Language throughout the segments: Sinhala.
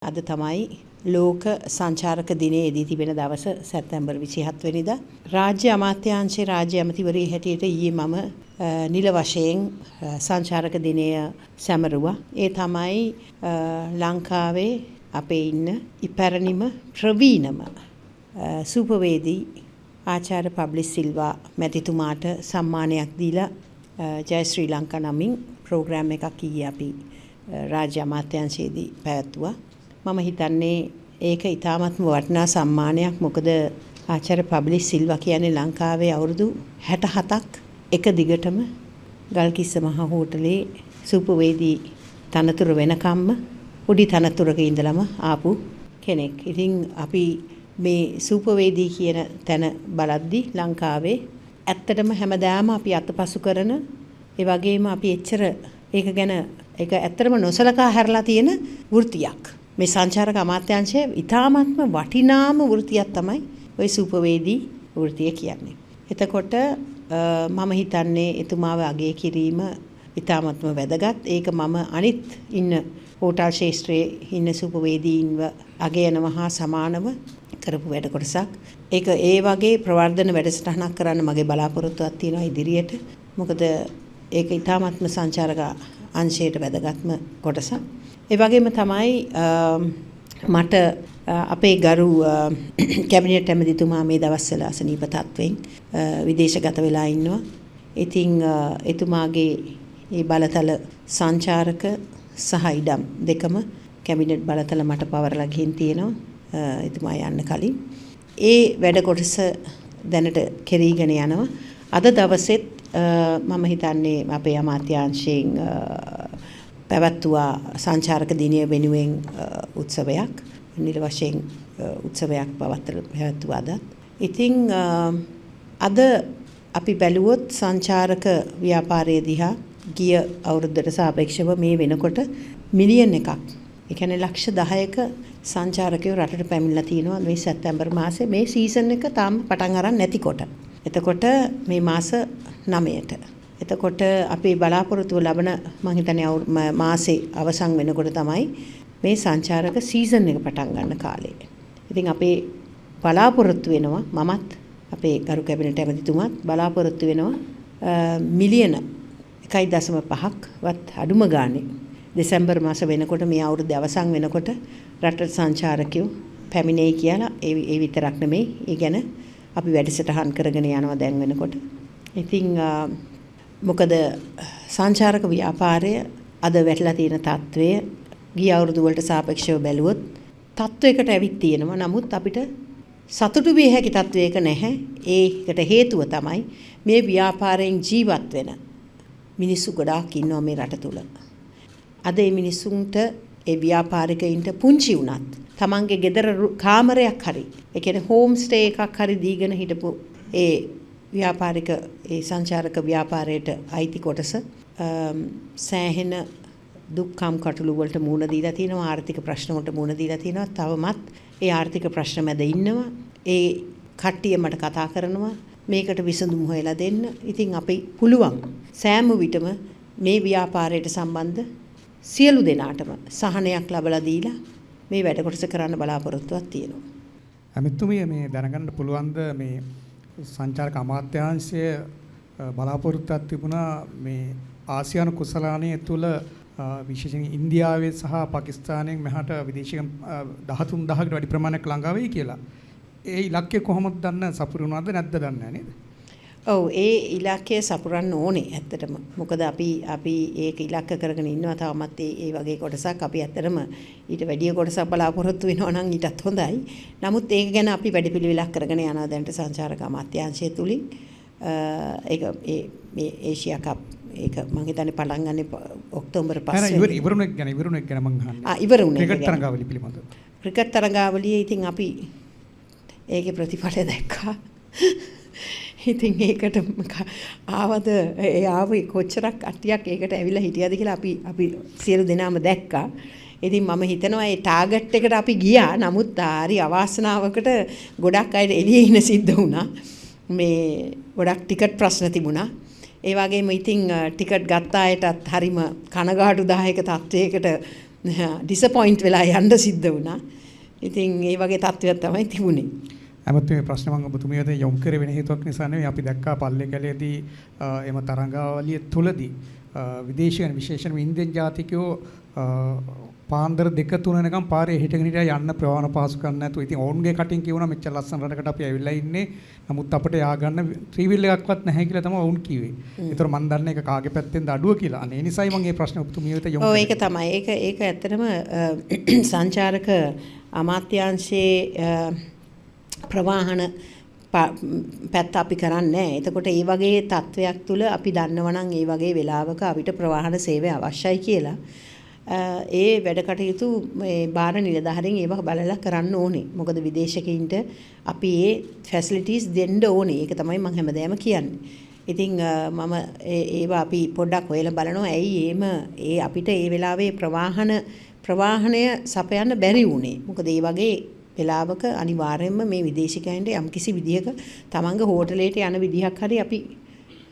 අද තමයි ලෝක සංචාරක දිනයේදී තිබෙන දවස සැප්තැම්බර් 27 වෙනිදා රාජ්‍ය අමාත්‍යාංශයේ රාජ්‍ය ඇමතිවරිය හැටියට ඊයේ මම නිල වශයෙන් සංචාරක දිනය සැමරුවා. ඒ තමයි ලංකාවේ අපේ ඉන්න ඉපැරණිම ප්‍රවීණම සූපවේදී ආචාර්ය පබ්ලිස් සිල්වා මැතිතුමාට සම්මානයක් දීලා ජය ශ්‍රී ලංකා නමින් ප්‍රෝග්‍රෑම් එකක් ඊයේ අපි රාජ්‍ය අමාත්‍යාංශයේදී පැවැත්තුවා. මම හිතන්නේ ඒක ඉතාමත්ම වටිනා සම්මානයක්. මොකද ආචාර්ය පබ්ලිස් සිල්වා කියන්නේ ලංකාවේ අවුරුදු 67ක් එක දිගටම ගල්කිස්ස මහ හෝටලේ සූපවේදී තනතුර වෙනකම්ම පොඩි තනතුරක ඉඳලම ආපු කෙනෙක්. ඉතින් අපි මේ සූපවේදී කියන තැන බලද්දි ලංකාවේ ඇත්තටම හැමදාම අපි අතපසු කරන ඒ වගේම අපි එච්චර ඒක ගැන ඒක ඇත්තටම නොසලකා හැරලා තියෙන වෘත්තියක්. මේ සංචාරක අමාත්‍යාංශයේ ඉතාමත්ම වටිනාම වෘත්තියක් තමයි ওই සූපවේදී වෘත්තිය කියන්නේ. එතකොට මම හිතන්නේ එතුමාව අගය කිරීම ඉතාමත්ම වැදගත්. ඒක මම අනිත් ඉන්න හෝටල් ශාස්ත්‍රයේ ඉන්න සූපවේදීන්ව අගයනවා හා සමානව කරපු වැඩ කොටසක්. ඒක ඒ වගේ ප්‍රවර්ධන වැඩසටහනක් කරන්න මගේ බලාපොරොත්තුවක් තියෙනවා ඉදිරියට. මොකද ඒක ඉතාමත්ම සංචාරක අංශයට වැදගත්ම කොටසක්. ඒ වගේම තමයි මට අපේ ගරු කැබිනට් ඇමතිතුමා මේ දවස්වල අසනීප තත්වයෙන් විදේශගත වෙලා ඉන්නවා. ඉතින් එතුමාගේ මේ බලතල සංචාරක සහ ඉඩම් දෙකම කැබිනට් බලතල මට පවරලා ගිහින් තියෙනවා. එතුමා යන්න කලින් ඒ වැඩ කොටස දැනට කෙරීගෙන යනවා. අද දවසෙත් මම හිතන්නේ අපේ අමාත්‍යාංශයෙන් පැවැත්වුවා සංචාරක දිනය වෙනුවෙන් උත්සවයක්. නිල වශයෙන් උත්සවයක් පැවැත්වුවා අද. ඉතින් අද අපි බැලුවොත් සංචාරක ව්‍යාපාරයේ දිහා ගිය අවුරුද්දට සාපේක්ෂව මේ වෙනකොට මිලියන් එකක්. ඒ කියන්නේ ලක්ෂ 10ක සංචාරකයෝ රටට පැමිණලා තිනවා මේ සැප්තැම්බර් මාසේ මේ සීසන් එක තාම පටන් අරන් නැතිකොට. එතකොට මේ මාස 9ට. එතකොට අපේ බලාපොරොත්තුව ලබන මම හිතන්නේ මාසේ අවසන් වෙනකොට තමයි මේ සංචාරක සීසන් එක පටන් ගන්න කාලේ. ඉතින් අපේ බලාපොරොත්තු වෙනවා මමත් අපේ ගරු කැබිනට් ඇමතිතුමාත් බලාපොරොත්තු වෙනවා මිලියන 1.5ක් වත් අඩුම ගානේ දෙසැම්බර් මාස වෙනකොට මේ අවුරුද්ද අවසන් වෙනකොට රටට සංචාරකයෝ පැමිණෙයි කියලා. ඒ විතරක් නෙමෙයි. ඒ ගැන අපි වැඩසටහන් කරගෙන යනවා දැන් වෙනකොට. ඉතින් මොකද සංචාරක ව්‍යාපාරය අද වැටලා තියෙන තත්වය ගිය අවුරුදු වලට සාපේක්ෂව බැලුවොත් තත්වයකට ඇවිත් තියෙනවා. නමුත් අපිට සතුටු විය හැකි තත්වයක නැහැ. ඒකට හේතුව තමයි මේ ව්‍යාපාරයෙන් ජීවත් වෙන මිනිස්සු ගොඩාක් ඉන්නවා මේ රට තුල. අද මේ මිනිසුන්ට ඒ ව්‍යාපාරිකයින්ට පුංචි වුණත් තමන්ගේ ගෙදර කාමරයක් හරි ඒ කියන්නේ හෝම් ස්ටේ එකක් හරි දීගෙන හිටපු ඒ ව්‍යාපාරික ඒ සංචාරක ව්‍යාපාරයට අයිති කොටස සෑහෙන දුක්ඛම් කටළු වලට මුහුණ දීලා තිනවා. ආර්ථික ප්‍රශ්න වලට මුහුණ දීලා තිනවා. තවමත් ඒ ආර්ථික ප්‍රශ්න මැද ඉන්නවා. ඒ කට්ටිය මට කතා කරනවා මේකට විසඳුම් හොයලා දෙන්න. ඉතින් අපි පුළුවන් සෑම විටම මේ ව්‍යාපාරයට සම්බන්ධ සියලු දෙනාටම සහනයක් ලබලා දීලා මේ වැඩ කොටස කරන්න බලාපොරොත්තුවක් තියෙනවා. අමිතුමිය මේ දැනගන්න පුළුවන්ද මේ සංචාරක අමාත්‍යාංශය බලාපොරොත්තුවක් තිබුණා මේ ආසියානු කුසලානය තුළ විශේෂයෙන් ඉන්දියාවේ සහ පාකිස්තානයෙන් මෙහාට විදේශික 13000කට වැඩි ප්‍රමාණයක් ළඟා වෙයි කියලා. ඒ ඉලක්කය කොහොමද දන්න සපුරුනවද නැද්ද දන්නේ නැහැ නේද? ඔව් ඒ ඉලක්කය සපුරන්න ඕනේ ඇත්තටම. මොකද අපි ඒක ඉලක්ක කරගෙන ඉන්නවා තවමත් ඒ වගේ කොටසක් අපි ඇත්තටම ඊට වැඩි කොටසක් බලාපොරොත්තු වෙනවා නම් ඊටත් හොඳයි. නමුත් ඒක ගැන අපි වැඩපිළිවෙලක් කරගෙන යනවා දැනට සංචාරක අමාත්‍යාංශය තුලින්. ඒක මේ ඒෂියා කප් ඒක මම හිතන්නේ පටන් ගන්න ඔක්තෝබර් 5 ඉවරුණෙක් ගැන මම අහන්නේ. ඉවරුණේ. ක්‍රිකට් තරඟාවලිය පිළිබඳව. ක්‍රිකට් තරඟාවලියේ ඉතින් අපි ඒකේ ප්‍රතිඵල දැක්කා. ඉතින් ඒකට ආවද ඒ ආවේ කොච්චරක් අට්ටියක් ඒකට ඇවිල්ලා හිටියද කියලා අපි සියලු දෙනාම දැක්කා. ඉතින් මම හිතනවා ඒ ටාගට් එකට අපි ගියා. නමුත් හරි අවාසනාවකට ගොඩක් අය එළියේ ඉන්න සිද්ධ වුණා. මේ ගොඩක් ටිකට් ප්‍රශ්න තිබුණා. ඒ වගේම ඉතින් ටිකට් ගත්ත අයටත් හරිම කනගාටුදායක තත්වයකට ඩිසපොයින්ට් වෙලා යන්න සිද්ධ වුණා. ඉතින් ඒ වගේ තත්ත්වයක් තමයි තිබුණේ. ඇමතුමේ මේ ප්‍රශ්න මම ඔබතුමියට යොමු කරේ වෙන හේතුවක් නිසා නෙවෙයි. අපි දැක්කා පල්ලේ කැලේදී එම තරංගාවලිය තුලදී විදේශීයන් විශේෂයෙන්ම ඉන්දියන් ජාතිකයෝ පාන්දර 2-3 වෙනකම් පාරේ හිටගෙන හිටියා යන්න ප්‍රවාහන පහසුකම් නැතුව. ඉතින් ඔවුන්ගේ කටින් කියවුණා මෙච්චර ලස්සන රටකට අපි ඇවිල්ලා ඉන්නේ. නමුත් අපිට යා ගන්න ත්‍රිවිල් එකක්වත් නැහැ කියලා තමයි ඔවුන් කිව්වේ. ඒතර මම දන්නේ ඒක කාගේ පැත්තෙන්ද අඩුව කියලා. අනේ නිසයි මම මේ ප්‍රශ්නේ ඔබතුමියට යොමු කරේ. ඔව් ඒක තමයි. ඒක ඇත්තටම සංචාරක අමාත්‍යාංශයේ ප්‍රවාහන පැත්ත අපි කරන්නේ නැහැ. එතකොට ඒ වගේ තත්වයක් තුල අපි දන්නවනම් ඒ වගේ වෙලාවක අපිට ප්‍රවාහන සේවය අවශ්‍යයි කියලා ඒ වැඩ කටයුතු මේ බාර නිලධාරීන් ඒව බලලා කරන්න ඕනේ. මොකද විදේශිකයින්ට අපි ඒ ෆැසිලිටිස් දෙන්න ඕනේ. ඒක තමයි මම හැමදාම කියන්නේ. ඉතින් මම ඒව අපි පොඩ්ඩක් හොයලා බලනවා. ඇයි ඒ අපිට ඒ වෙලාවේ ප්‍රවාහනය සපයන්න බැරි වුණේ. මොකද ඒ වගේ වෙලාවක අනිවාර්යයෙන්ම මේ විදේශිකයන්ට යම්කිසි විදිහක තමන්ගේ හෝටලයට යන විදිහක් හරි අපි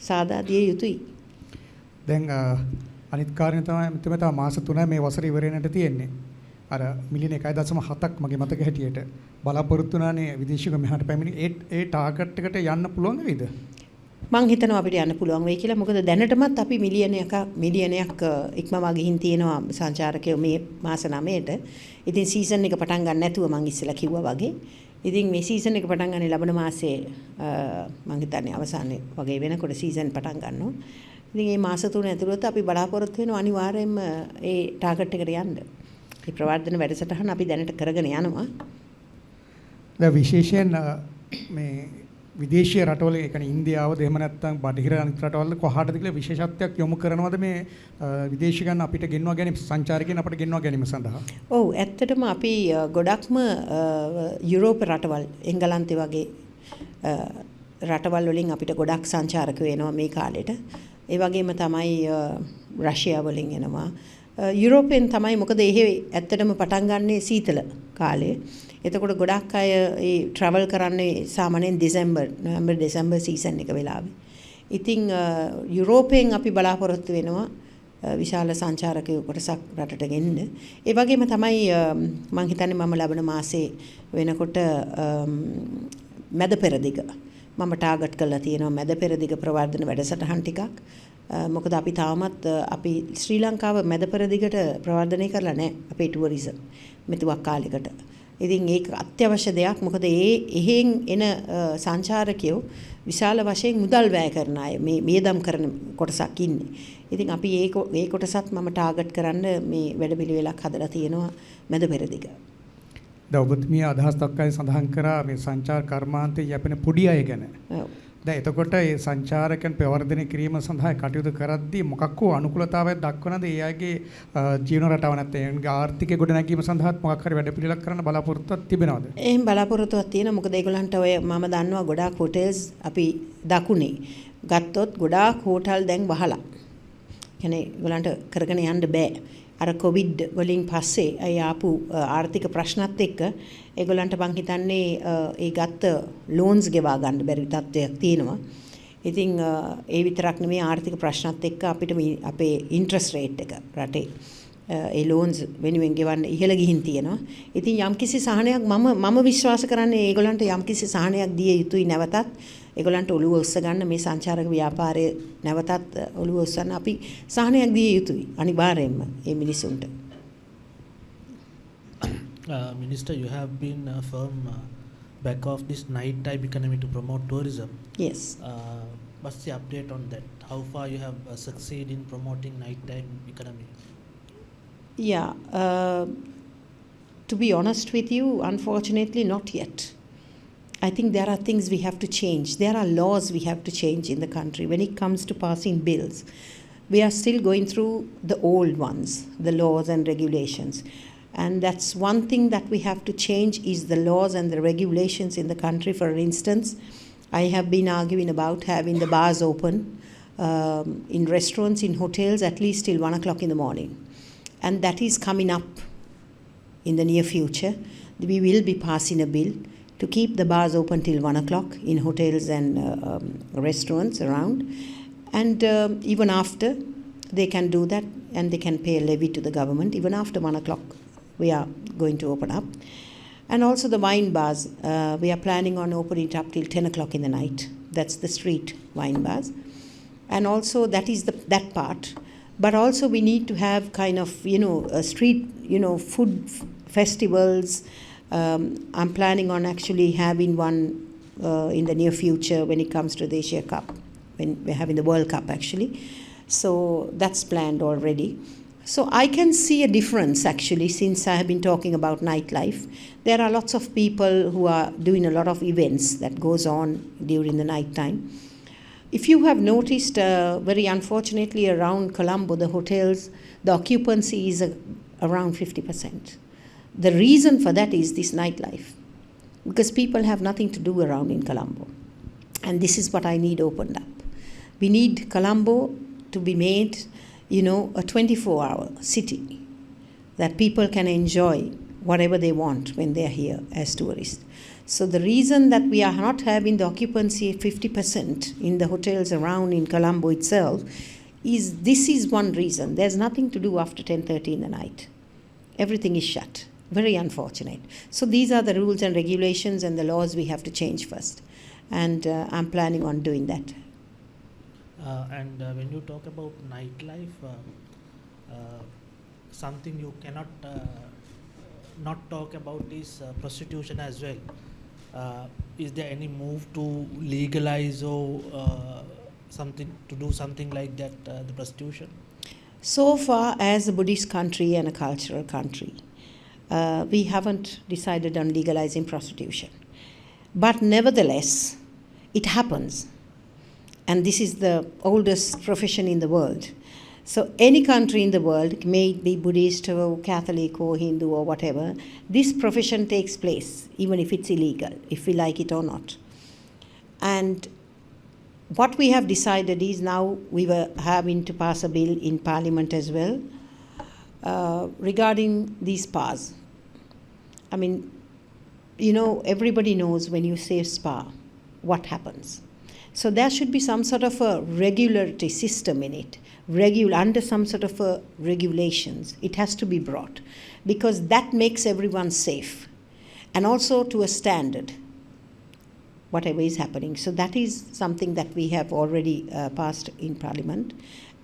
සාදා දිය යුතුයි. දැන් අනිත් කාරණේ තමයි මෙතන තව මාස 3 මේ වසර ඉවර වෙන්නට තියෙන්නේ. අර මිලියන 1.7ක් මගේ මතක හැටියට බලාපොරොත්තු වුණානේ විදේශික මෙහාට පැමිණි ඒ ටාගට් එකට යන්න පුළුවන් වේද? මං හිතනවා අපිට යන්න පුළුවන් වෙයි කියලා. මොකද දැනටමත් අපි මිලියනයක් ඉක්මවා ගිහින් තියෙනවා සංචාරකයෝ මේ මාස 9ට. ඉතින් සීසන් එක පටන් ගන්න නැතුව මං ඉස්සෙල්ලා කිව්වා වගේ. ඉතින් මේ සීසන් එක පටන් ගන්නේ ලබන මාසේ මං හිතන්නේ අවසානයේ වගේ වෙනකොට සීසන් පටන් ගන්නවා. ඉතින් මේ මාස 3 ඇතුළත අපි බලාපොරොත්තු වෙනවා අනිවාර්යයෙන්ම ඒ ටාගට් එකට යන්න. මේ ප්‍රවර්ධන වැඩසටහන අපි දැනට කරගෙන යනවා. දැන් විශේෂයෙන් මේ විදේශීය රටවල ඒ කියන්නේ ඉන්දියාවද එහෙම නැත්නම් බටහිර අනිත් රටවල කොහාටද කියලා විශේෂත්වයක් යොමු කරනවද මේ විදේශිකයන් අපිට ගෙන්වා ගැනීම සංචාරකයන් අපිට ගෙන්වා ගැනීම සඳහා? ඔව් ඇත්තටම අපි ගොඩක්ම යුරෝප රටවල් එංගලන්තේ වගේ රටවල් වලින් අපිට ගොඩක් සංචාරකයෝ එනවා මේ කාලෙට. ඒ වගේම තමයි රෂ්‍යාව වලින් එනවා. යුරෝපෙන් තමයි මොකද එහෙ ඇත්තටම පටන් ගන්නේ සීතල කාලේ. එතකොට ගොඩක් අය ඒ ට්‍රැවල් කරන්නේ සාමාන්‍යයෙන් නොවැම්බර් දෙසැම්බර් සීසන් එක වෙලාවේ. ඉතින් යුරෝපයෙන් අපි බලාපොරොත්තු වෙනවා විශාල සංචාරකයෝ කොටසක් රටට ගෙන්න. ඒ වගේම තමයි මම හිතන්නේ මම ලබන මාසේ වෙනකොට මැද පෙරදිග මම ටාගට් කරලා තියෙනවා මැද පෙරදිග ප්‍රවර්ධන වැඩසටහන් ටිකක්. මොකද අපි තාමත් අපි ශ්‍රී ලංකාව මැද පෙරදිගට ප්‍රවර්ධනය කරලා නැහැ අපේ ටුවරිසම් මෙතුවක් කාලයකට. ඉතින් ඒක අත්‍යවශ්‍ය දෙයක්. මොකද එහෙන් එන සංචාරකයෝ විශාල වශයෙන් මුදල් වැය කරන අය මේ වියදම් කරන කොටසක් ඉන්නේ. ඉතින් අපි ඒ කොටසත් මම ටාගට් කරන්න මේ වැඩපිළිවෙලක් හදලා තියෙනවා මැද පෙරදිග. දැන් ඔබතුමිය අදහස් දක්වයි සඳහන් කරා මේ සංචාර කර්මාන්තයේ යැපෙන පොඩි අය ගැන. ඔව්. දැන් එතකොට මේ සංචාරකයන් ප්‍රවර්ධනය කිරීම සඳහා කටයුතු කරද්දී මොකක් හෝ අනුකූලතාවයක් දක්වනද ඒ අයගේ ජීවන රටාව නැත්නම් ඒගොල්ලන්ගේ ආර්ථිකය ගොඩනැගීම සඳහා මොකක් හරි වැඩපිළිවෙලක් කරන්න බලාපොරොත්තුවක් තිබෙනවද? එහෙනම් බලාපොරොත්තුවක් තියෙනවා. මොකද ඒගොල්ලන්ට ඔය මම දන්නවා ගොඩාක් හොටෙල්ස් අපි දකුණේ ගත්තොත් ගොඩාක් හෝටල් දැන් වහලා. කියන්නේ ඒගොල්ලන්ට කරගෙන යන්න බෑ. අර කොවිඩ් වලින් පස්සේ අය ආපු ආර්ථික ප්‍රශ්නත් එක්ක ඒගොල්ලන්ට මං හිතන්නේ ඒ ගත්ත ලෝන්ස් ගෙවා ගන්න බැරි තත්ත්වයක් තියෙනවා. ඉතින් ඒ විතරක් නෙමෙයි ආර්ථික ප්‍රශ්නත් එක්ක අපිට අපේ ඉන්ට්‍රස්ට් රේට් එක රටේ ඒ ලෝන්ස් වෙනුවෙන් ගෙවන්න ඉහළ ගිහින් තියෙනවා. ඉතින් යම්කිසි සහනයක් මම විශ්වාස කරන්නේ ඒගොල්ලන්ට යම්කිසි සහනයක් දිය යුතුයි නැවතත්. ඒගොල්ලන්ට ඔළුව උස්ස ගන්න මේ සංචාරක ව්‍යාපාරයේ නැවතත් ඔළුව උස්සන්න අපි සහනයක් දිය යුතුයි අනිවාර්යයෙන්ම මේ මිනිසුන්ට. Minister, you have been firm back of this night time economy to promote tourism. Yes. What's the update on that? How far you have succeeded in promoting night time economy? Yeah. To be honest with you, unfortunately not yet. I think there are things we have to change. There are laws we have to change in the country when it comes to passing bills. We are still going through the old ones, the laws and regulations. And that's one thing that we have to change is the laws and the regulations in the country. For instance, I have been arguing about having the bars open in restaurants, in hotels at least till 1 o'clock in the morning. And that is coming up in the near future. We will be passing a bill to keep the bars open till 1 o'clock in hotels and restaurants around. And even after, they can do that and they can pay a levy to the government. Even after 1 o'clock, we are going to open up. And also the wine bars, we are planning on opening it up till 10 o'clock in the night. That's the street wine bars. And also that is that part. But also we need to have kind of, street, food festivals. I'm planning on actually having one in the near future when it comes to the Asia Cup, when we're having the World Cup actually. So that's planned already. So I can see a difference actually since I have been talking about nightlife. There are lots of people who are doing a lot of events that goes on during the night time. If you have noticed, very unfortunately around Colombo, the hotels, the occupancy is around 50%. The reason for that is this nightlife, because people have nothing to do around in Colombo. And this is what I need opened up. We need Colombo to be made, a 24-hour city that people can enjoy whatever they want when they are here as tourists. So the reason that we are not having the occupancy at 50% in the hotels around in Colombo itself is this is one reason. There's nothing to do after 10:30 in the night. Everything is shut. Very unfortunate. So these are the rules and regulations and the laws we have to change first. And I'm planning on doing that. And when you talk about nightlife, something you cannot not talk about is prostitution as well. Is there any move to legalize or something to do something like that, the prostitution? So far, as a Buddhist country and a cultural country, we haven't decided on legalizing prostitution. But nevertheless, it happens. And this is the oldest profession in the world. So any country in the world, may it be Buddhist or Catholic or Hindu or whatever, this profession takes place, even if it's illegal, if we like it or not. And what we have decided is now we were having to pass a bill in Parliament as well regarding these spas. I mean, everybody knows when you say spa, what happens. So there should be some sort of a regularity system in it, under some sort of a regulations. It has to be brought because that makes everyone safe and also to a standard, whatever is happening. So that is something that we have already passed in Parliament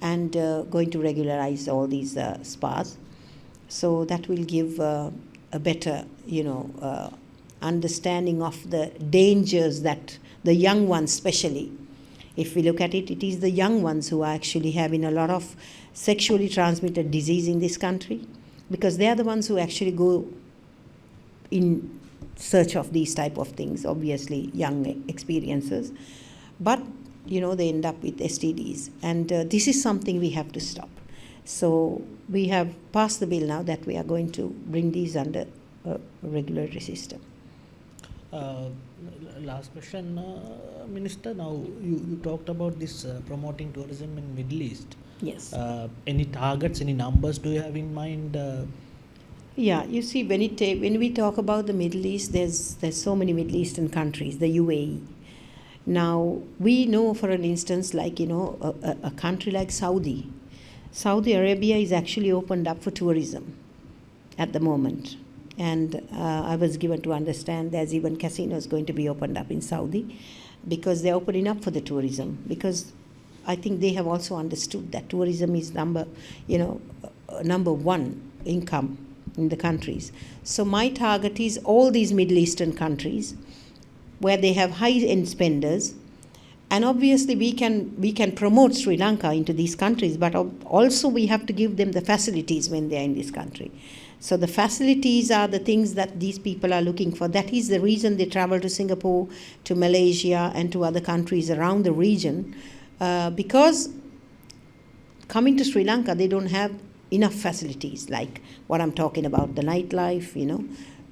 and going to regularize all these spas. So that will give a better, understanding of the dangers that the young ones especially, if we look at it, it is the young ones who are actually having a lot of sexually transmitted disease in this country because they are the ones who actually go in search of these type of things, obviously young experiences. But, they end up with STDs. And this is something we have to stop. So we have passed the bill now that we are going to bring these under a regulatory system. Last question, Minister. Now you talked about this promoting tourism in Middle East. Yes. Any targets, any numbers do you have in mind? Yeah, you see, when we talk about the Middle East, there's so many Middle Eastern countries, the UAE. Now we know, for an instance, like a country like Saudi Arabia is actually opened up for tourism at the moment. And I was given to understand there's even casinos going to be opened up in Saudi because they're opening up for the tourism. Because I think they have also understood that tourism is number one income in the countries. So my target is all these Middle Eastern countries where they have high-end spenders. And obviously we can promote Sri Lanka into these countries, but also we have to give them the facilities when they're in this country. So the facilities are the things that these people are looking for. That is the reason they travel to Singapore, to Malaysia, and to other countries around the region. Because coming to Sri Lanka, they don't have enough facilities, like what I'm talking about, the nightlife,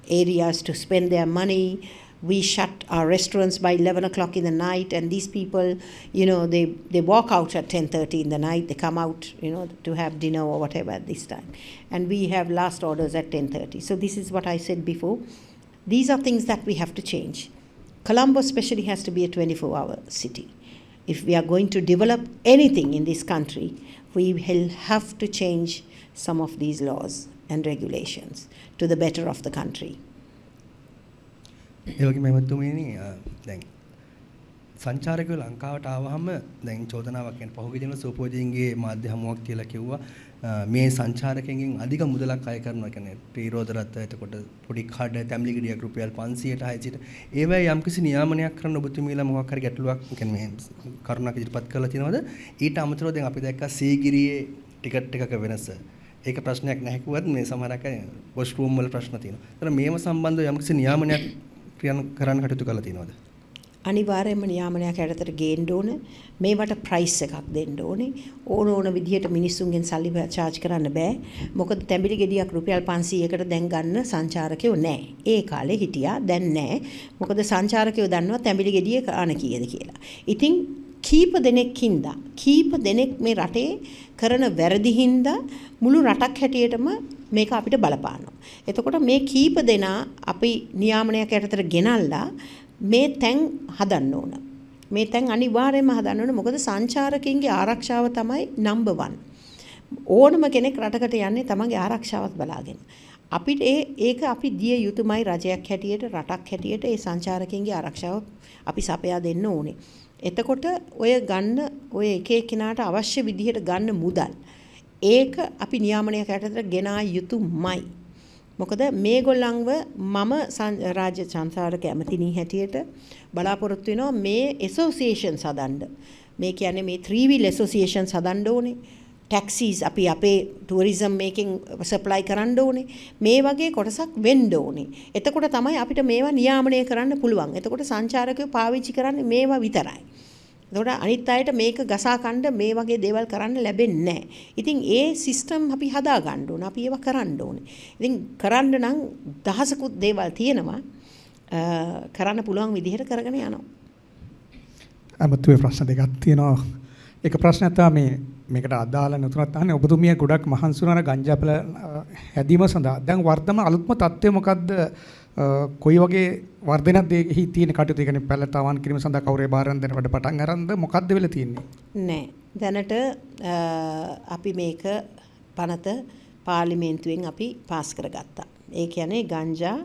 areas to spend their money. We shut our restaurants by 11 o'clock in the night, and these people, they walk out at 10:30 in the night. They come out, to have dinner or whatever at this time. And we have last orders at 10:30. So this is what I said before. These are things that we have to change. Colombo especially has to be a 24-hour city. If we are going to develop anything in this country, we will have to change some of these laws and regulations to the better of the country. ඒ වගේම එමතුමනි දැන් සංචාරකයෝ ලංකාවට ආවහම දැන් චෝදනාවක් කියන්නේ පහුගිය දිනවල සෝපෝජින්ගේ මාධ්‍ය හමුවක් කියලා කිව්වා මේ සංචාරකයන්ගෙන් අධික මුදලක් අය කරනවා කියන්නේ ප්‍රීරෝධ රථ එතකොට පොඩි කඩ තැඹිලි ගෙඩියක් රුපියල් 500ට 600ට ඒවයි යම්කිසි නියාමනයක් කරන්න ඔබතුමීලා මොකක් හරි ගැටලුවක් කියන්නේ මේ කරුණක් ඉදිරිපත් කරලා තියෙනවද ඊට අමතරව දැන් අපි දැක්කා සීගිරියේ ටිකට් එකක වෙනස ඒක ප්‍රශ්නයක් නැහැ කිව්වත් මේ සමහරක් අය වොෂ්රූම් වල ප්‍රශ්න තියෙනවා. ඒතර මේව සම්බන්ධව යම්කිසි නියාමනයක් කරන්න කටයුතු කරලා තියෙනවද? අනිවාර්යයෙන්ම නියාමනයක් යටතට ගේන්න ඕන මේවට ප්‍රයිස් එකක් දෙන්න ඕනේ ඕන විදිහට මිනිස්සුන්ගෙන් සල්ලි charge කරන්න බෑ මොකද තැඹිලි ගෙඩියක් රුපියල් 500කට දැන් ගන්න සංචාරකයෝ නැහැ ඒ කාලේ හිටියා දැන් නැහැ මොකද සංචාරකයෝ දන්නවා තැඹිලි ගෙඩිය කාණ කීයද කියලා ඉතින් කීප දෙනෙක් මේ රටේ කරන වැරදි හින්දා මුළු රටක් හැටියටම මේක අපිට බලපානවා එතකොට මේ කීප දෙනා අපි නියාමනයක් යටතට ගෙනල්ලා මේ තැන් හදන්න ඕන. මේ තැන් අනිවාර්යයෙන්ම හදන්න ඕන. මොකද සංචාරකයන්ගේ ආරක්ෂාව තමයි නම්බර් 1. ඕනම කෙනෙක් රටකට යන්නේ තමන්ගේ ආරක්ෂාවත් බලාගෙන. අපිට ඒක අපි දිය යුතුමයි රජයක් හැටියට රටක් හැටියට ඒ සංචාරකයන්ගේ ආරක්ෂාව අපි සපයා දෙන්න ඕනේ. එතකොට ඔය එක එක්කිනාට අවශ්‍ය විදිහට ගන්න මුදල් ඒක අපි නියාමනයක් යටතට ගෙනා යුතුමයි. මොකද මේගොල්ලන්ව මම රාජ්‍ය සංචාරක ඇමතිනි හැටියට බලාපොරොත්තු වෙනවා මේ ඇසෝසියේෂන්ස් හදන්න. මේ කියන්නේ මේ 3-wheel ඇසෝසියේෂන්ස් හදන්න ඕනේ. ටැක්සිස් අපි අපේ ටුවරිසම් මේකෙන් සප්ලයි කරන්න ඕනේ. මේ වගේ කොටසක් වෙන්න ඕනේ. එතකොට තමයි අපිට මේවා නියාමනය කරන්න පුළුවන්. එතකොට සංචාරකයෝ පාවිච්චි කරන්නේ මේවා විතරයි. එතකොට අනිත් අයට මේක ගසා කණ්ඩ මේ වගේ දේවල් කරන්න ලැබෙන්නේ නැහැ. ඉතින් ඒ සිස්ටම් අපි හදා ගන්න ඕන. අපි ඒවා කරන්න ඕනේ. ඉතින් කරන්න නම් දහසකුත් දේවල් තියෙනවා. කරන්න පුළුවන් විදිහට කරගෙන යනවා. අමතුවේ ප්‍රශ්න දෙකක් තියෙනවා. එක ප්‍රශ්නයක් තමයි මේකට අදාළ නැතුණත් අහන්නේ ඔබතුමිය ගොඩක් මහන්සි වුණා ගංජාපල හැදීම සඳහා. දැන් වර්තමාන අලුත්ම තත්ත්වය මොකද්ද? කොයි වගේ වර්ධනයක්ද එහි තියෙන කටයුතු ඒ කියන්නේ පැල තවන් කිරීම සඳහා කවුරු බාරන් දෙන වැඩ පටන් අරන්ද මොකද්ද වෙලා තියෙන්නේ නෑ දැනට අපි මේක පනත පාර්ලිමේන්තුවෙන් අපි පාස් කරගත්තා ඒ කියන්නේ ගංජා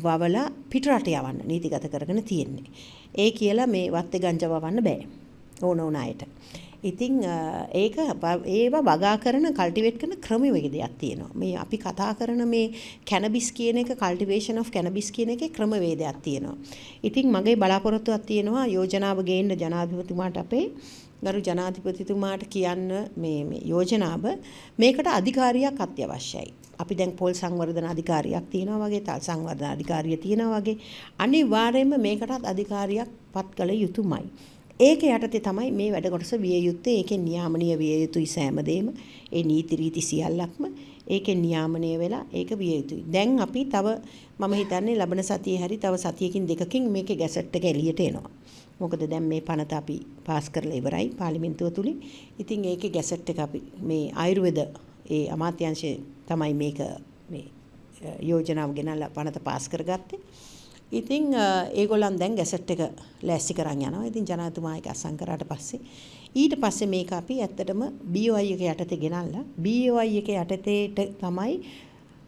වවලා පිටරට යවන්න නීතිගත කරගෙන තියෙන්නේ ඒ කියලා මේ වත්තේ ගංජා වවන්න බෑ ඕන අයට ඉතින් ඒක ඒව වගා කරන කල්ටිවේට් කරන ක්‍රමවේදයක් තියෙනවා. මේ අපි කතා කරන මේ කැනබිස් කියන එක කල්ටිවේෂන් ඔෆ් කැනබිස් කියන එකේ ක්‍රමවේදයක් තියෙනවා. ඉතින් මගේ බලාපොරොත්තුවක් තියෙනවා යෝජනාව ගේන්න ජනාධිපතිතුමාට අපේ ගරු ජනාධිපතිතුමාට කියන්න මේ යෝජනාව මේකට අධිකාරියක් අත්‍යවශ්‍යයි. අපි දැන් පොල් සංවර්ධන අධිකාරියක් තියෙනවා වගේ තල් සංවර්ධන අධිකාරිය තියෙනවා වගේ අනිවාර්යයෙන්ම මේකටත් අධිකාරියක් පත් කළ යුතුමයි. ඒක යටතේ තමයි මේ වැඩ කොටස විය යුත්තේ ඒකේ නියාමනීය විය යුතුයි සෑමදේම ඒ නීති රීති සියල්ලක්ම ඒකේ නියාමනීය වෙලා ඒක විය යුතුයි දැන් අපි තව මම හිතන්නේ ලබන සතියේ හරි තව සතියකින් දෙකකින් මේකේ ගැසට් එක එළියට එනවා මොකද දැන් මේ පනත අපි පාස් කරලා ඉවරයි පාර්ලිමේන්තුව තුලින් ඉතින් ඒකේ ගැසට් එක අපි මේ ආයුර්වේද ඒ අමාත්‍යාංශය තමයි මේක මේ යෝජනාව ගෙනල්ලා පනත පාස් කරගත්තේ ඉතින් ඒගොල්ලන් දැන් ගැසට් එක ලෑස්ති කරන් යනවා. ඉතින් ජනාධිපතිතුමා ඒක අසං කරාට පස්සේ ඊට පස්සේ මේක අපි ඇත්තටම BOI එක යටතේ ගෙනල්ලා BOI එක යටතේට තමයි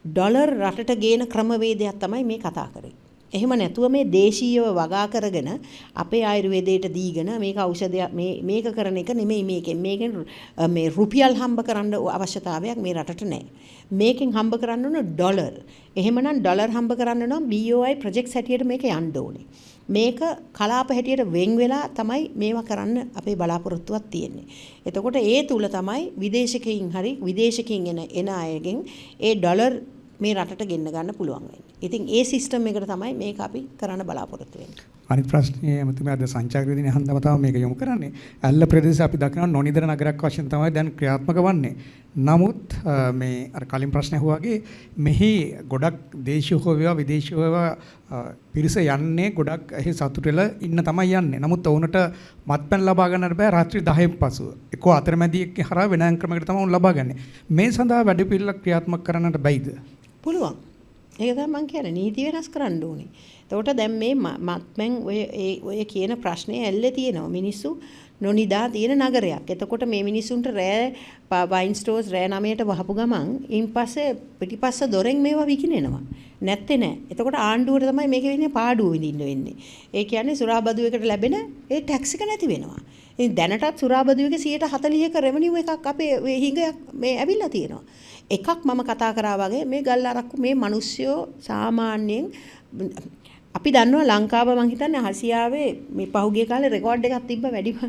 ඩොලර් රටට ගේන ක්‍රමවේදයක් තමයි මේ කතා කරේ. එහෙම නැතුව මේ දේශීයව වගා කරගෙන අපේ ආයුර්වේදයට දීගෙන මේක ඖෂධයක් මේක කරන එක නෙමෙයි මේකෙන් මේ රුපියල් හම්බ කරන්න අවශ්‍යතාවයක් මේ රටට නැහැ. මේකෙන් හම්බ කරන්න ඕන ඩොලර්. එහෙමනම් ඩොලර් හම්බ කරන්න නම් BOI ප්‍රොජෙක්ට්ස් හැටියට මේක යන්න ඕනේ. මේක කලාප හැටියට වෙන් වෙලා තමයි මේවා කරන්න අපේ බලාපොරොත්තුවක් තියෙන්නේ. එතකොට ඒ තුල තමයි විදේශකයින් එන අයගෙන් ඒ ඩොලර් මේ රටට ගෙන්න ගන්න පුළුවන් වෙන්නේ. ඉතින් ඒ සිස්ටම් එකට තමයි මේක අපි කරන්න බලාපොරොත්තු වෙන්නේ. අනිත් ප්‍රශ්නේ එමතුමා අද සංචාරක දිනේ හන්දම තමයි මේක යොමු කරන්නේ. ඇල්ල ප්‍රදේශය අපි දකිනවා නොනිදර නගරයක් වශයෙන් තමයි දැන් ක්‍රියාත්මක වන්නේ. නමුත් මේ අර කලින් ප්‍රශ්න අහුවාගේ මෙහි ගොඩක් දේශීය හෝ වේවා විදේශීය වේවා පිරිස යන්නේ ගොඩක් එහි සතුට වෙලා ඉන්න තමයි යන්නේ. නමුත් වුණට මත්පැන් ලබා ගන්නට බෑ රාත්‍රී 10න් පසු. එක්කෝ අතරමැදියෙක් හරහා වෙන ක්‍රමයකට තමයි උන් ලබා ගන්නේ. මේ සඳහා වැඩ පිළිවෙලක් ක්‍රියාත්මක කරන්නට බැයිද? පුළුවන්. ඒක තමයි මම කියන්නේ නීති වෙනස් කරන්න ඕනේ. එතකොට දැන් මේ මත්මෙන් ඔය කියන ප්‍රශ්නේ ඇල්ලේ තියෙනවා. මිනිස්සු නොනිදා තියෙන නගරයක්. එතකොට මේ මිනිස්සුන්ට රෑ වයින් ස්ටෝර්ස් රෑ 9ට වහපු ගමන් ඉන්පස්සේ පිටිපස්ස දොරෙන් මේවා විකිනෙනවා. නැත්තේ නෑ. එතකොට ආණ්ඩුවට තමයි මේක වෙන්නේ පාඩුව විඳින්න වෙන්නේ. ඒ කියන්නේ සුරාබදුවකට ලැබෙන ඒ ටැක්ස් එක නැති වෙනවා. ඉතින් දැනටත් සුරාබදුවක 140ක රෙවෙනියු එකක් අපේ හිඟයක් මේ ඇවිල්ලා තියෙනවා. එකක් මම කතා කරා වගේ මේ ගල් අරක්කු මේ මිනිස්සුયો සාමාන්‍යයෙන් අපි දන්නවා ලංකාව මං හිතන්නේ ආසියාවේ මේ පහුගිය කාලේ රෙකෝඩ් එකක් තිබ්බ වැඩිම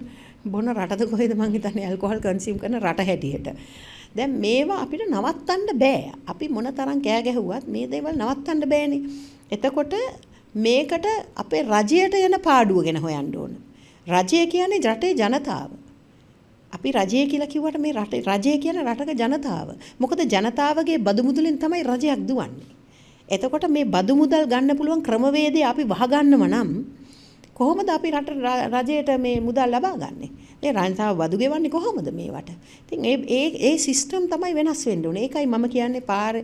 බොන රටද කොහෙද මං හිතන්නේ ඇල්කොහොල් කන්සියුම් කරන රට හැටියට. දැන් මේවා අපිට නවත්තන්න බෑ. අපි මොන තරම් කෑ ගැහුවත් මේ දේවල් නවත්තන්න බෑනේ. එතකොට මේකට අපේ රජයට යන පාඩුව ගැන හොයන්න ඕන. රජය කියන්නේ රටේ ජනතාව. අපි රජය කියලා කිව්වට මේ රජය කියන්නේ රටක ජනතාව. මොකද ජනතාවගේ බදු මුදලෙන් තමයි රජයක් දුවන්නේ. එතකොට මේ බදු මුදල් ගන්න පුළුවන් ක්‍රමවේදය අපි වහගන්නව නම් කොහොමද අපි රජයට මේ මුදල් ලබා ගන්නෙ? මේ රජතාව බදු ගෙවන්නේ කොහොමද මේවට? ඉතින් ඒ සිස්ටම් තමයි වෙනස් වෙන්න ඕනේ. ඒකයි මම කියන්නේ පාර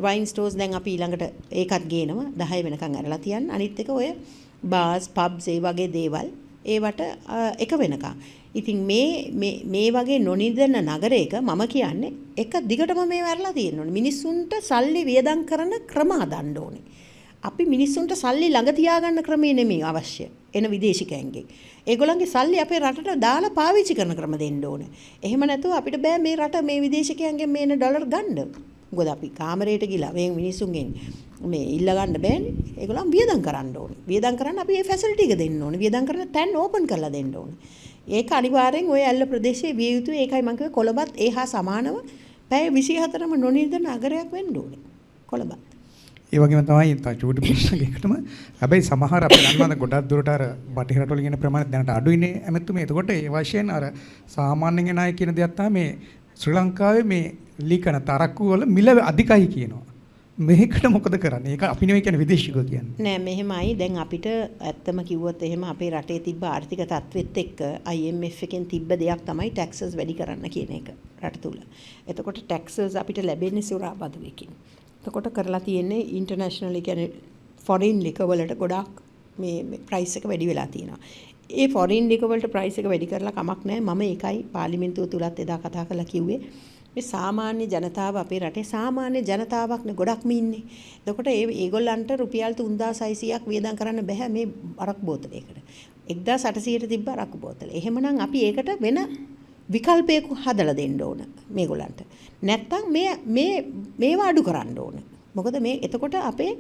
වයින් ස්ටෝර්ස් දැන් අපි ඊළඟට ඒකත් ගේනවා 10 වෙනකන් අරලා තියන්න. අනිත් එක ඔය බාර්ස් පබ්ස් ඒ වගේ දේවල් ඒවට එක වෙනකන්. ඉතින් මේ වගේ නොනිදන නගරයක මම කියන්නේ එක දිගටම මේ වැරලා තියෙන්න ඕනේ. මිනිස්සුන්ට සල්ලි වියදම් කරන ක්‍රම හදන්න ඕනේ. අපි මිනිස්සුන්ට සල්ලි ළඟ තියාගන්න ක්‍රමේ නෙමෙයි අවශ්‍ය. එන විදේශිකයන්ගෙන්. ඒගොල්ලන්ගේ සල්ලි අපේ රටට දාලා පාවිච්චි කරන ක්‍රම දෙන්න ඕනේ. එහෙම නැතුව අපිට බෑ මේ රට මේ විදේශිකයන්ගෙන් මේන ඩොලර් ගන්න. මොකද අපි කාමරයට ගිහලා මේ මිනිස්සුන්ගෙන් මේ ඉල්ල ගන්න බෑනේ. ඒගොල්ලන් වියදම් කරන්න ඕනේ. වියදම් කරන්න අපි මේ ෆැසිලිටි එක දෙන්න ඕනේ. වියදම් කරන තැන් ඕපන් කරලා දෙන්න ඕනේ. ඒක අනිවාර්යෙන් ඔය ඇල්ල ප්‍රදේශයේ විය යුතුයි. ඒකයි මම කිව්වේ කොළඹත් ඒ හා සමානව පැය 24ම නොනිදන නගරයක් වෙන්න ඕනේ. කොළඹත්. ඒ වගේම තමයි චූටි ප්‍රශ්නයකටම හැබැයි සමහර අපි දන්නවා ගොඩක් දුරට අර බටහිර රටවල කියන ප්‍රමාණය දැනට අඩුයිනේ ඇමතුමේ. එතකොට ඒ වශයෙන් අර සාමාන්‍යයෙන් ණය කියන දෙයක් තමයි මේ ශ්‍රී ලංකාවේ මේ ලීකන තරක්කු වල මිල අධිකයි කියනවා. මේකට මොකද කරන්නේ? ඒක අපි නෙවෙයි කියන්නේ විදේශිකයෝ කියන්නේ. නෑ මෙහෙමයි. දැන් අපිට ඇත්තම කිව්වොත් එහෙම අපේ රටේ තිබ්බ ආර්ථික තත්ත්වෙත් එක්ක IMF එකෙන් තිබ්බ දෙයක් තමයි ටැක්සස් වැඩි කරන්න කියන එක රට තුල. එතකොට ටැක්සස් අපිට ලැබෙන්නේ සුරාබදුවකින්. එතකොට කරලා තියෙන්නේ ඉන්ටර්නැෂනල් කියන්නේ ෆොරින් ලිකර් වලට ගොඩාක් මේ ප්‍රයිස් එක වැඩි වෙලා තියෙනවා. ඒ ෆොරින් ලිකර් වලට ප්‍රයිස් එක වැඩි කරලා කමක් නැහැ. මම ඒකයි පාර්ලිමේන්තුව තුලත් එදා කතා කරලා කිව්වේ. මේ සාමාන්‍ය ජනතාව අපේ රටේ සාමාන්‍ය ජනතාවක්නේ ගොඩක්ම ඉන්නේ. එතකොට ඒගොල්ලන්ට රුපියල් 3600ක් වියදම් කරන්න බෑ මේ අරක්කු බෝතලයකට. 1800ට තිබ්බ අරක්කු බෝතල. එහෙමනම් අපි ඒකට වෙන විකල්පයක් හදලා දෙන්න ඕන මේගොල්ලන්ට. නැත්තම් මේවා අඩු කරන්න ඕන. මොකද මේ එතකොට අපේ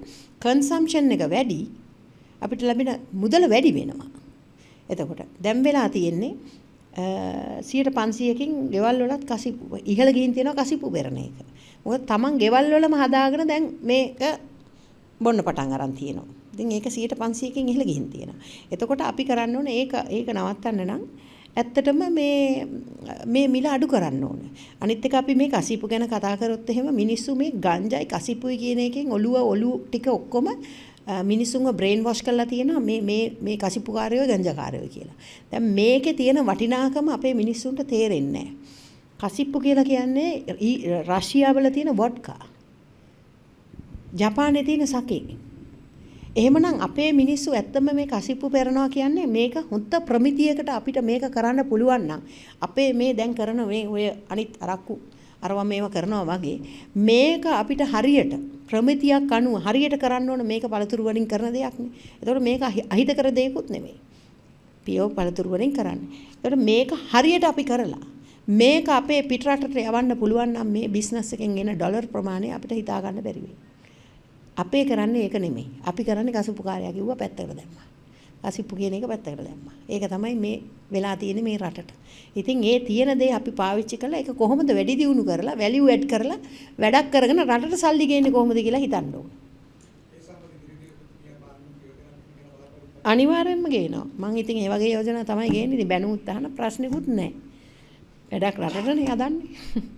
කන්සම්ප්ෂන් එක වැඩි අපිට ලැබෙන මුදල වැඩි වෙනවා. එතකොට දැන් වෙලා තියෙන්නේ 500කින් ගෙවල් වලත් කසිපු ඉහළ ගිහින් තියෙනවා කසිපු පෙරණ එක. මොකද Taman ගෙවල් වලම හදාගෙන දැන් මේක බොන්න පටන් අරන් තියෙනවා. ඉතින් ඒක 500කින් ඉහළ ගිහින් තියෙනවා. එතකොට අපි කරන්න ඕනේ ඒක නවත්තන්න නම් ඇත්තටම මේ මිල අඩු කරන්න ඕනේ. අනිත් එක අපි මේ කසිපු ගැන කතා කරොත් එහෙම මිනිස්සු මේ ගංජායි කසිපුයි කියන එකෙන් ඔළුව ටික ඔක්කොම මිනිස්සුන්ව බ්‍රේන් වොෂ් කරලා තියෙනවා මේ කසිපුකාරයෝ ගංජාකාරයෝ කියලා. දැන් මේකේ තියෙන වටිනාකම අපේ මිනිස්සුන්ට තේරෙන්නේ නැහැ. කසිප්පු කියලා කියන්නේ රෂ්‍යාවල තියෙන වොඩ්කා. ජපානයේ තියෙන සකේ. එහෙමනම් අපේ මිනිස්සු ඇත්තම මේ කසිප්පු පෙරනවා කියන්නේ මේක හොඳ ප්‍රමිතියකට අපිට මේක කරන්න පුළුවන් නම් අපේ මේ දැන් කරන මේ ඔය අනිත් අරක්කු අරවා මේවා කරනවා වගේ මේක අපිට හරියට ප්‍රමිතියක් අනුව හරියට කරන්න ඕන මේක පළතුරු වලින් කරන දෙයක් නේ. ඒතකොට මේක අහිතකර දෙයක්වත් නෙමෙයි. පියෝ පළතුරු වලින් කරන්නේ. ඒතකොට මේක හරියට අපි කරලා මේක අපේ පිටරටට යවන්න පුළුවන් නම් මේ බිස්නස් එකෙන් එන ඩොලර් ප්‍රමාණය අපිට හිතා ගන්න බැරි වෙයි. අපේ කරන්නේ ඒක නෙමෙයි. අපි කරන්නේ කසිප්පු කාර්යය කිව්වා පැත්තකට දැම්මා. කසිප්පු කියන එක පැත්තකට දැම්මා. ඒක තමයි මේ වෙලා තියෙන්නේ මේ රටට. ඉතින් ඒ තියෙන දේ අපි පාවිච්චි කරලා ඒක කොහොමද වැඩි දියුණු කරලා වැලියු ඇඩ් කරලා වැඩක් කරගෙන රටට සල්ලි ගේන්නේ කොහොමද කියලා හිතන්න ඕනේ. අනිවාර්යෙන්ම ගේනවා. මම ඉතින් ඒ වගේ යෝජනා තමයි ගේන්නේ. ඉතින් බැනුත් අහන ප්‍රශ්නෙකුත් නැහැ. වැඩක් රටටනේ හදන්නේ.